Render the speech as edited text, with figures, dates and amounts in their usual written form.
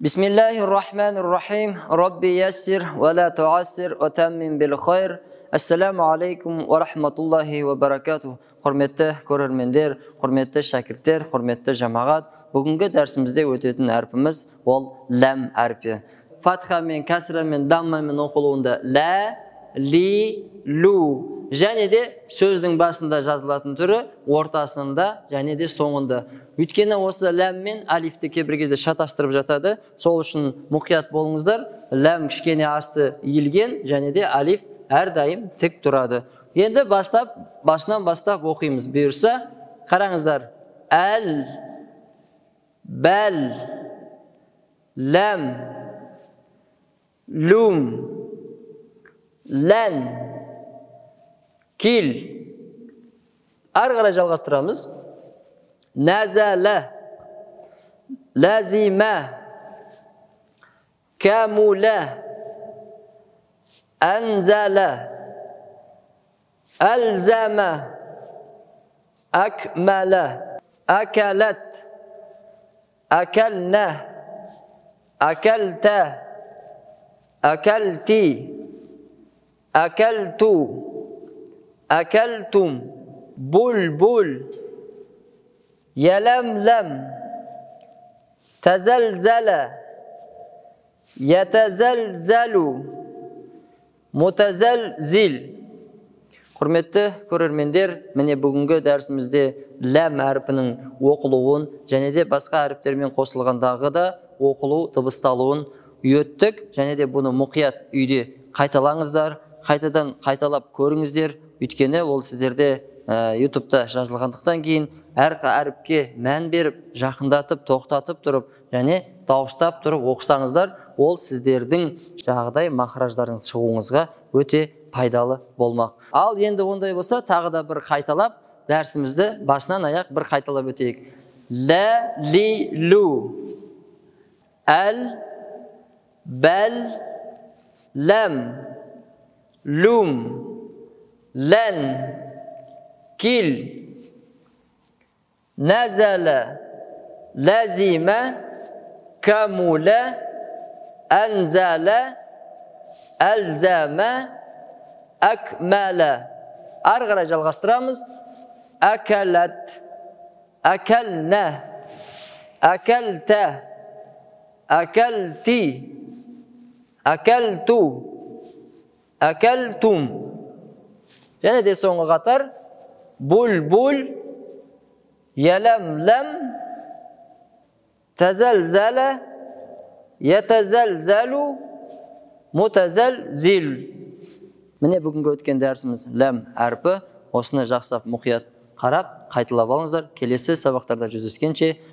Bismillahirrahmanirrahim. Rabbi yassir ve la tuassir ve temmin bil hayr. Assalamu alaikum ve rahmatullahi ve barakatuh. Hürmetli görermenler, hürmetli şagirdler, hürmetli cemaat. Bugünkü dersimizde ötетін harfimiz ol lam harfi. Fatha men, kasra men, damma men okuluğunda la, li, lu. Және де сөздің басында жазылатын түрі, ортасында және де соңында. Өйткені осы ләм мен алифті кейбір кезде шатастырып жатады. Сол үшін мұқият болыңыздар. Ләм кішкене асты иілген, және де алиф әрдайым тік тұрады. Енді басынан бастап оқимыз. Бұйырса, қараңыздар. Әл, бәл, ләм, лум, лән, кил. Ары қарай жалғастырамыз. Назала, лазима, камула, анзала, алзама, акмала, акалат, акална, акалта, акалти, акалту, akaltum, bulbul, yalamlam, tazalzala, yatazalzalu, mutazalzil. Құрметті көрермендер, міне бүгінгі дәрісімізде ләм әрпінің оқылуын және де басқа әріптермен қосылғандағы да оқылу дыбысталуын үйеттік, және де бұны мұқият үйде қайталаңыздар, қайтадан қайталап көріңіздер. Өйткені ол сіздерде YouTube'та жазылғандықтан кейін әр әріпке мән беріп, жақындатып, тоқтатып тұрып, және дауыстап тұрып оқысаңыздар, ол сіздердің жағдай махраждарыңыз шығуыңызға өте пайдалы болмақ. Ал енді ондай болса, тағы да бір қайталап, дәрісімізді басынан аяқ бір қайталап өтейік. Лә, ли, лу, әл, бәл, ләм, лум, лән, кил, назала, лазима, камула, анзала, алзама, акмала. Ары қарай жалғастырамыз. Акалат, акална, акалта, акалти, акалту, акалтум. Және де соңғы қатар булбул, яламлам, тазалзала, ятазалзалу, мутазалзил. Міне бүгінгі өткен дәрісіміз ләм әрпі. Осыны жақсап мұқият қарап, қайталап алыңыздар. Келесі сабақтарда жүздескенше